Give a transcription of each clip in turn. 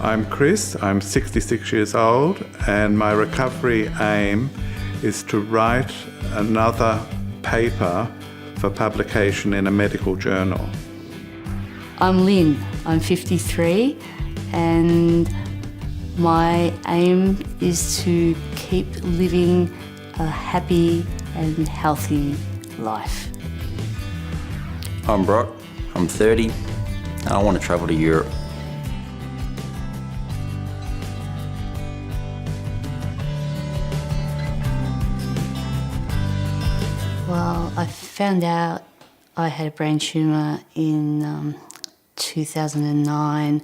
I'm Chris, I'm 66 years old, and my recovery aim is to write another paper for publication in a medical journal. I'm Lynn, I'm 53, and my aim is to keep living a happy and healthy life. I'm Brock, I'm 30, and I want to travel to Europe. Well, I found out I had a brain tumour in 2009.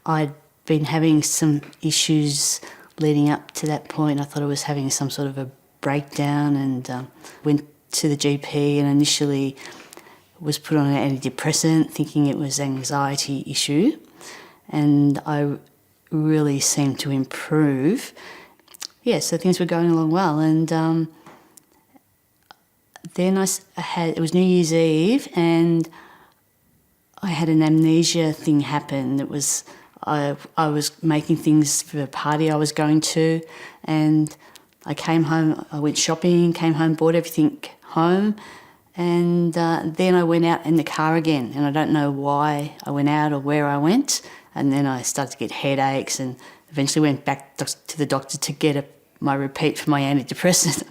I'd been having some issues leading up to that point. I thought I was having some sort of a breakdown and went to the GP and initially was put on an antidepressant thinking it was an anxiety issue, and I really seemed to improve. Yeah, so things were going along well, and then it was New Year's Eve and I had an amnesia thing happen. It was, I was making things for a party I was going to, and I came home, I went shopping, came home, bought everything home, and then I went out in the car again, and I don't know why I went out or where I went, and then I started to get headaches and eventually went back to the doctor to get my repeat for my antidepressant.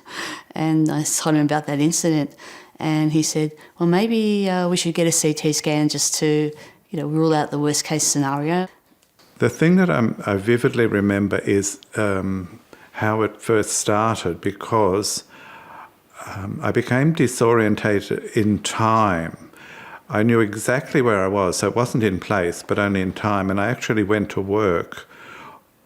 And I told him about that incident, and he said, well, maybe we should get a CT scan just to, rule out the worst case scenario. The thing that I vividly remember is how it first started, because I became disorientated in time. I knew exactly where I was, so it wasn't in place, but only in time. And I actually went to work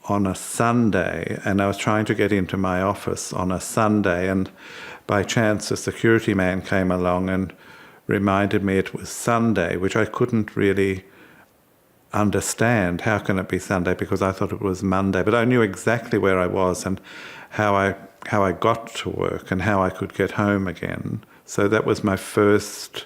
on a Sunday, and I was trying to get into my office on a Sunday, and by chance a security man came along and reminded me it was Sunday, which I couldn't really understand. How can it be Sunday? Because I thought it was Monday. But I knew exactly where I was and how I got to work and how I could get home again. So that was my first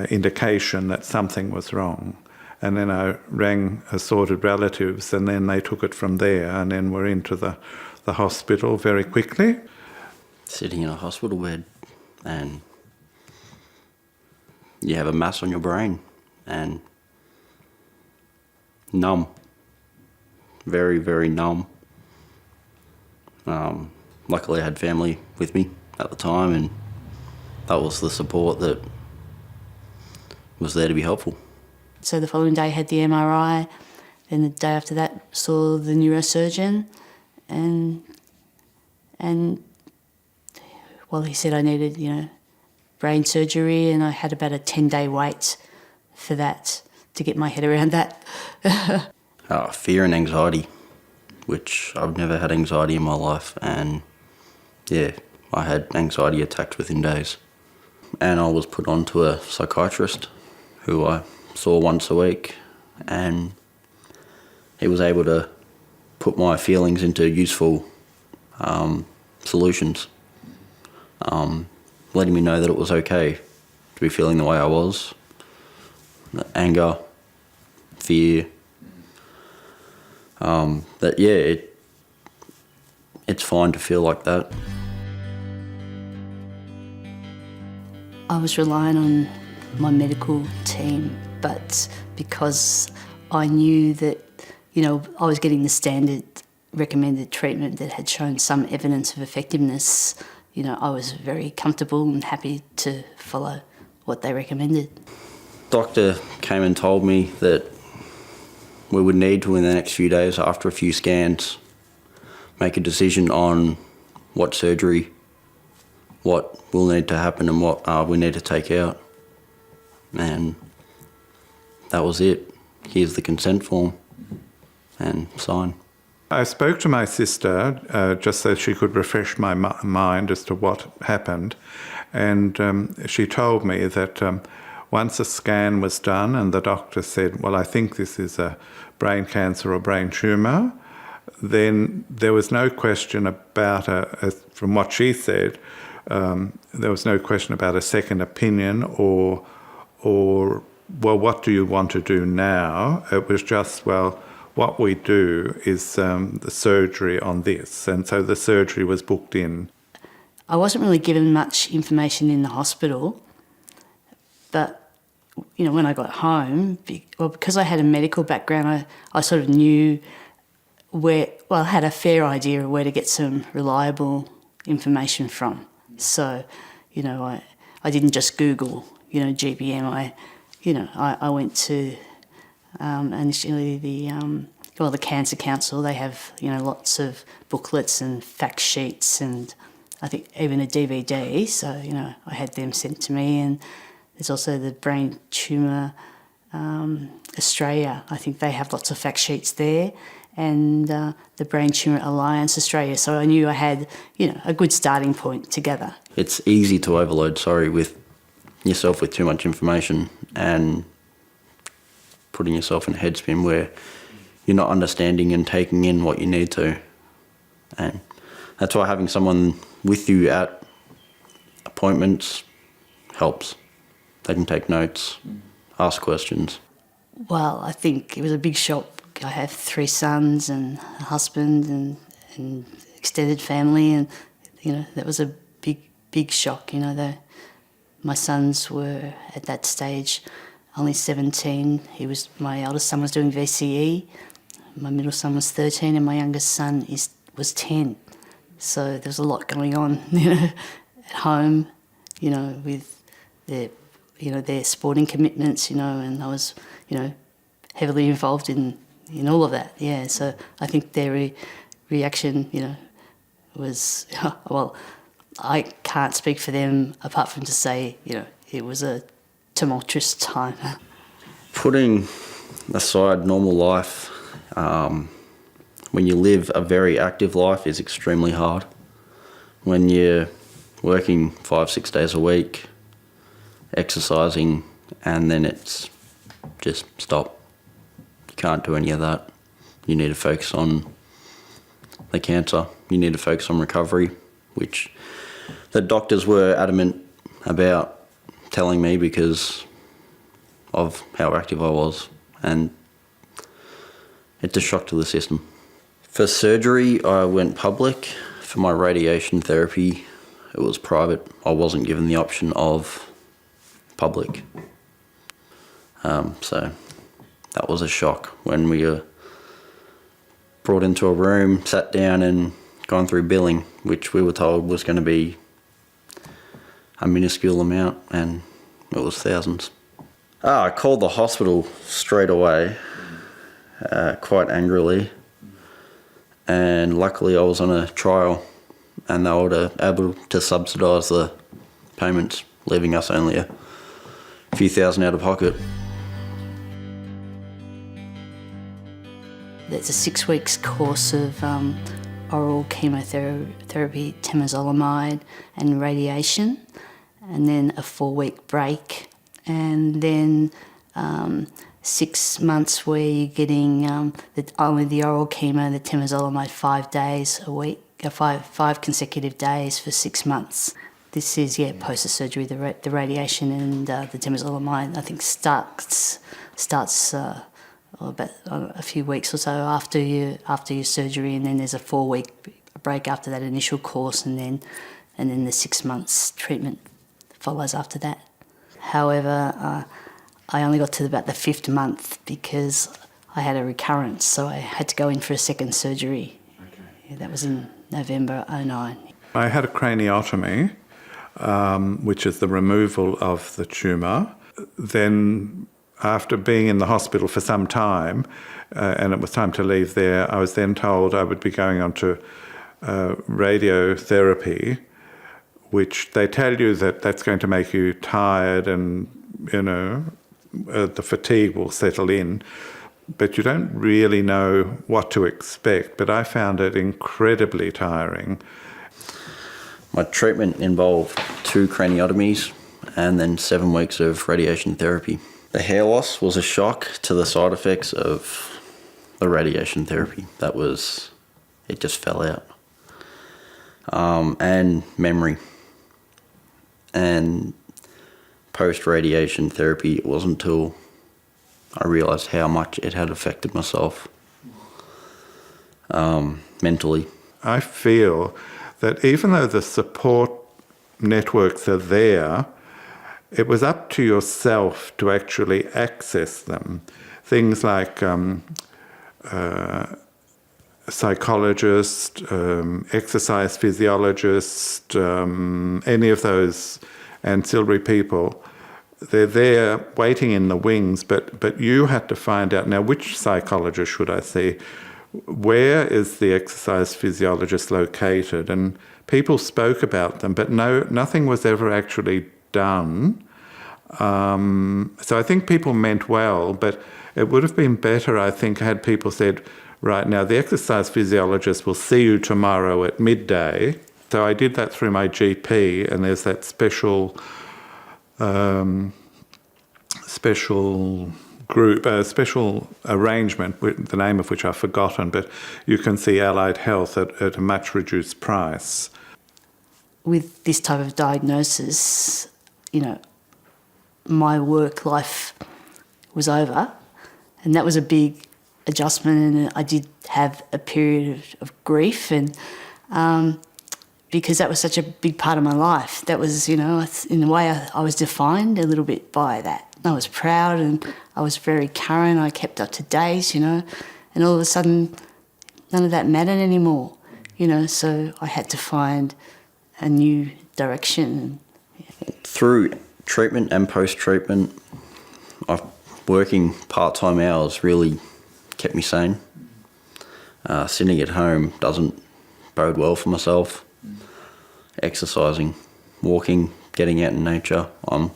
indication that something was wrong. And then I rang assorted relatives, and then they took it from there, and then we're into the hospital very quickly. Sitting in a hospital bed and you have a mass on your brain and numb, very, very numb. Luckily I had family with me at the time, and that was the support that was there to be helpful. So the following day I had the MRI, then the day after that saw the neurosurgeon, and well, he said I needed, brain surgery, and I had about a 10-day wait for that to get my head around that. Fear and anxiety, which I've never had anxiety in my life, and yeah, I had anxiety attacks within days. And I was put on to a psychiatrist who I saw once a week, and he was able to put my feelings into useful solutions, letting me know that it was okay to be feeling the way I was. Anger, fear, it's fine to feel like that. I was relying on my medical team, but because I knew that, I was getting the standard recommended treatment that had shown some evidence of effectiveness, I was very comfortable and happy to follow what they recommended. Doctor came and told me that we would need to, in the next few days, after a few scans, make a decision on what surgery, what will need to happen and what we need to take out. And that was it. Here's the consent form, and sign. I spoke to my sister just so she could refresh my mind as to what happened, and she told me that once a scan was done and the doctor said, well, I think this is a brain cancer or brain tumour, then there was no question about, from what she said, there was no question about a second opinion or well, what do you want to do now? It was just, well, what we do is the surgery on this. And so the surgery was booked in. I wasn't really given much information in the hospital, but when I got home, because I had a medical background, I sort of knew I had a fair idea of where to get some reliable information from. So, I didn't just Google, GBM. I went to initially the Cancer Council. They have, lots of booklets and fact sheets, and I think even a DVD. So, I had them sent to me, and there's also the Brain Tumour Australia. I think they have lots of fact sheets there, and the Brain Tumour Alliance Australia. So I knew I had, a good starting point together. It's easy to overload, with yourself with too much information and putting yourself in a headspin where you're not understanding and taking in what you need to. And that's why having someone with you at appointments helps. They can take notes, ask questions. Well, I think it was a big shock. I have 3 sons and a husband and extended family, and that was a big shock. My sons were at that stage only 17. My eldest son was doing VCE, my middle son was 13, and my youngest son was 10. So there was a lot going on, at home, with their sporting commitments, and I was, heavily involved in all of that. Yeah, so I think their reaction, was, well, I can't speak for them apart from to say, it was a tumultuous time. Putting aside normal life, when you live a very active life is extremely hard. When you're working 5-6 days a week, exercising, and then it's just stop. You can't do any of that. You need to focus on the cancer. You need to focus on recovery, which the doctors were adamant about telling me because of how active I was, and it's a shock to the system. For surgery, I went public. For my radiation therapy, it was private. I wasn't given the option of public. So that was a shock when we were brought into a room, sat down and gone through billing, which we were told was going to be a minuscule amount, and it was thousands. I called the hospital straight away, quite angrily, and luckily I was on a trial and they were able to subsidise the payments, leaving us only a few thousand out of pocket. There's a 6 weeks course of oral chemotherapy, temozolomide and radiation, and then a 4-week break, and then 6 months where you're getting only the oral chemo, the temozolomide 5 days a week, 5 consecutive days for 6 months. This is, post the surgery, the radiation and the temozolomide, I think, starts about a few weeks or so after your surgery, and then there's a 4-week break after that initial course, and then the 6 months treatment follows after that. However, I only got to about the 5th month because I had a recurrence, so I had to go in for a second surgery. Okay. Yeah, that was in November 2009. I had a craniotomy, which is the removal of the tumour. Then, after being in the hospital for some time, and it was time to leave there, I was then told I would be going on to radiotherapy, which they tell you that that's going to make you tired and, the fatigue will settle in, but you don't really know what to expect. But I found it incredibly tiring. My treatment involved 2 craniotomies and then 7 weeks of radiation therapy. The hair loss was a shock to the side effects of the radiation therapy. It just fell out. And memory. And post-radiation therapy, it wasn't until I realised how much it had affected myself mentally. I feel that even though the support networks are there, it was up to yourself to actually access them. Things like psychologist, exercise physiologist, any of those ancillary people, they're there waiting in the wings, but you had to find out, now which psychologist should I see? Where is the exercise physiologist located? And people spoke about them, but nothing was ever actually done. So I think people meant well, but it would have been better, I think, had people said, right, now the exercise physiologist will see you tomorrow at midday. So I did that through my GP, and there's that special group, a special arrangement, the name of which I've forgotten, but you can see allied health at a much reduced price. With this type of diagnosis, my work life was over, and that was a big adjustment, and I did have a period of grief, and because that was such a big part of my life. That was, in a way, I was defined a little bit by that. I was proud and I was very current. I kept up to date, and all of a sudden, none of that mattered anymore, so I had to find a new direction. Through treatment and post-treatment, working part-time hours really kept me sane. Sitting at home doesn't bode well for myself. Exercising, walking, getting out in nature. I'm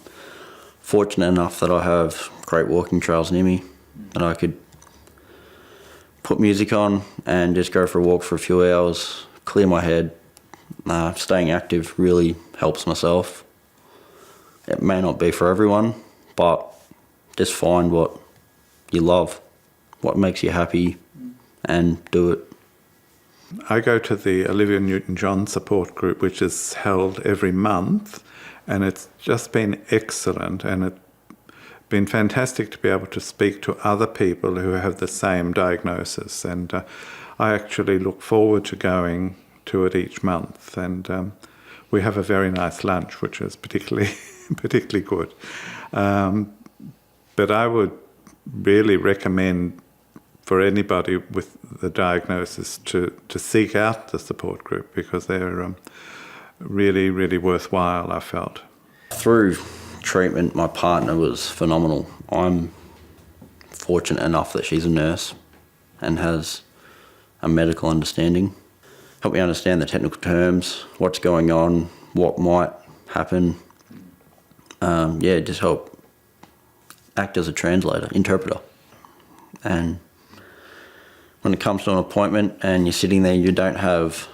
fortunate enough that I have great walking trails near me, and I could put music on and just go for a walk for a few hours, clear my head. Staying active really helps myself. It may not be for everyone, but just find what you love, what makes you happy, and do it. I go to the Olivia Newton-John support group, which is held every month, and it's just been excellent, and it's been fantastic to be able to speak to other people who have the same diagnosis, and I actually look forward to going to it each month, and we have a very nice lunch, which is particularly good. But I would really recommend for anybody with the diagnosis to seek out the support group, because they're really, really worthwhile, I felt. Through treatment, my partner was phenomenal. I'm fortunate enough that she's a nurse and has a medical understanding. Help me understand the technical terms, what's going on, what might happen. Just help act as a translator, interpreter. And when it comes to an appointment and you're sitting there, you don't have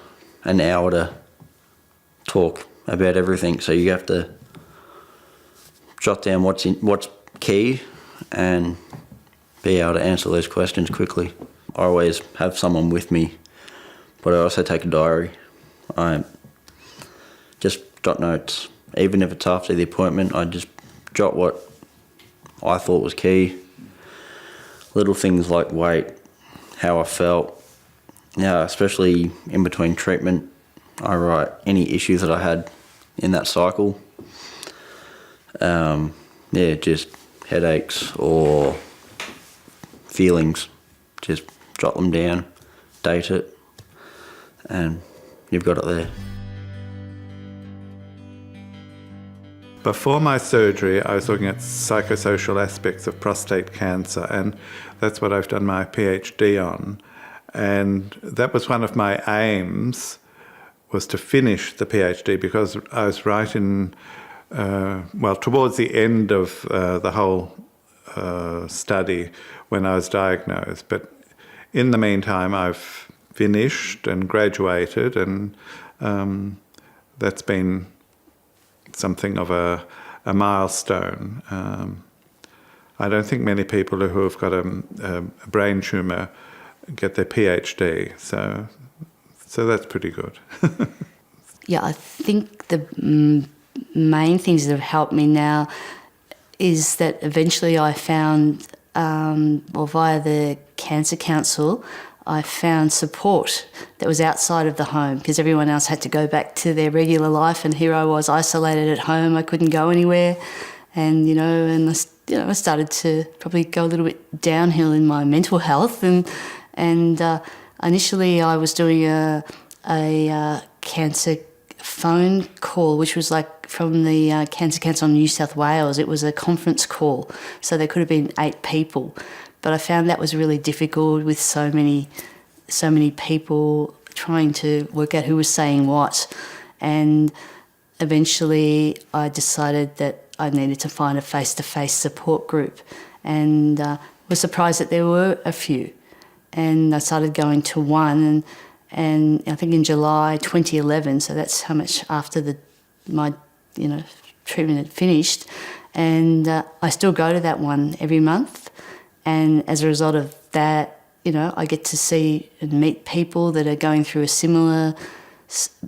an hour to talk about everything, so you have to jot down what's key and be able to answer those questions quickly. I always have someone with me, but I also take a diary. I just jot notes. Even if it's after the appointment, I just jot what I thought was key. Little things like weight, how I felt. Especially in between treatment, I write any issues that I had in that cycle. Just headaches or feelings. Just jot them down, date it, and you've got it there. Before my surgery, I was looking at psychosocial aspects of prostate cancer, and that's what I've done my PhD on. And that was one of my aims, was to finish the PhD, because I was right in, towards the end of the whole study when I was diagnosed. But in the meantime, I've finished and graduated, and that's been something of a milestone. I don't think many people who have got a brain tumour get their PhD, so that's pretty good. Yeah, I think the main things that have helped me now is that eventually I found, via the Cancer Council, I found support that was outside of the home, because everyone else had to go back to their regular life, and here I was isolated at home. I couldn't go anywhere, and I started to probably go a little bit downhill in my mental health, and initially I was doing a cancer phone call, which was like from the Cancer Council of New South Wales. It was a conference call, so there could have been 8 people. But I found that was really difficult with so many people trying to work out who was saying what. And eventually I decided that I needed to find a face-to-face support group, and was surprised that there were a few. And I started going to one, and I think in July 2011, so that's how much after my treatment had finished, and I still go to that one every month. And as a result of that, I get to see and meet people that are going through a similar.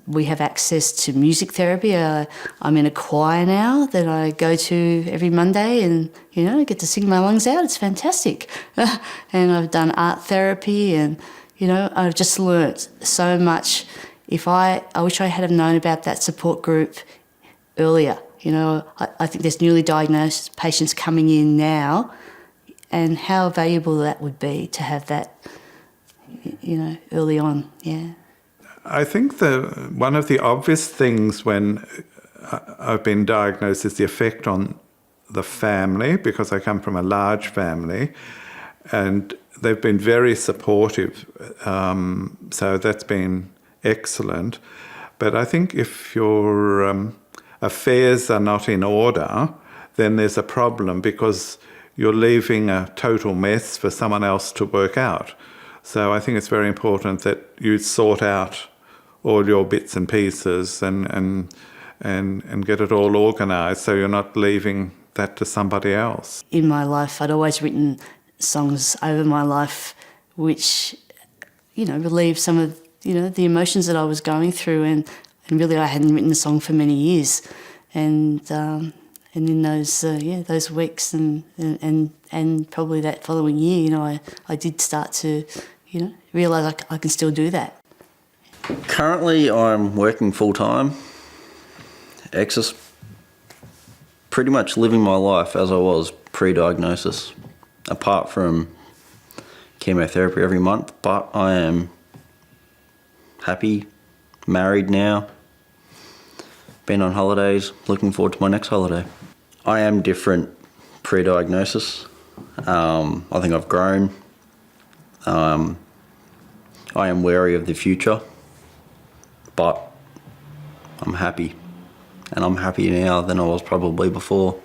We have access to music therapy. I'm in a choir now that I go to every Monday, and I get to sing my lungs out. It's fantastic. And I've done art therapy, and I've just learnt so much. I wish I had have known about that support group earlier. I think there's newly diagnosed patients coming in now, and how valuable that would be to have that, early on, yeah. I think one of the obvious things when I've been diagnosed is the effect on the family, because I come from a large family, and they've been very supportive, so that's been excellent. But I think if your affairs are not in order, then there's a problem, because you're leaving a total mess for someone else to work out. So I think it's very important that you sort out all your bits and pieces and get it all organised, so you're not leaving that to somebody else. In my life, I'd always written songs over my life which, relieved some of, the emotions that I was going through, and really I hadn't written a song for many years. And in those weeks and probably that following year, I did start to, realise I can still do that. Currently, I'm working full-time, pretty much living my life as I was pre-diagnosis, apart from chemotherapy every month, but I am happy, married now, been on holidays, looking forward to my next holiday. I am different pre-diagnosis. I think I've grown. I am wary of the future, but I'm happy. And I'm happier now than I was probably before.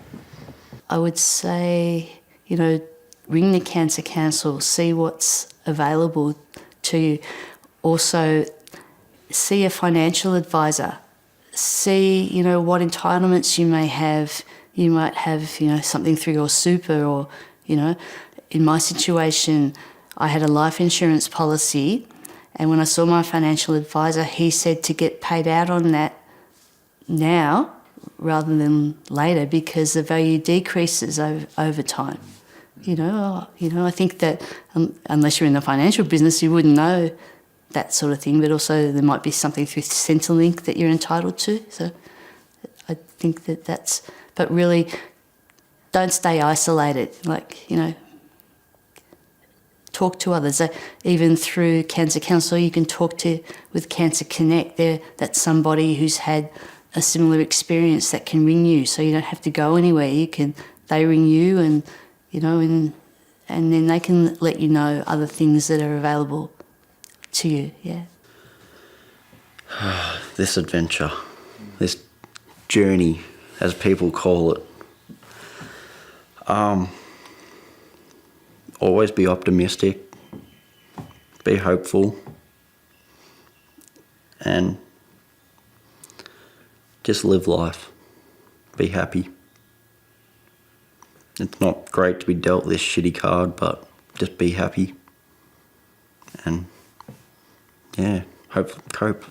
I would say, ring the Cancer Council, see what's available to you. Also, see a financial advisor. See, what entitlements you may have. You might have, something through your super, or, in my situation, I had a life insurance policy, and when I saw my financial advisor, he said to get paid out on that now rather than later, because the value decreases over time. I think that unless you're in the financial business, you wouldn't know that sort of thing, but also there might be something through Centrelink that you're entitled to. So I think that's, but really don't stay isolated, talk to others. Even through Cancer Council, you can talk with Cancer Connect. That's somebody who's had a similar experience that can ring you, so you don't have to go anywhere. They ring you, and and then they can let you know other things that are available to you. Yeah. This adventure, this journey, as people call it. Always be optimistic, be hopeful, and just live life. Be happy. It's not great to be dealt this shitty card, but just be happy. And yeah, cope.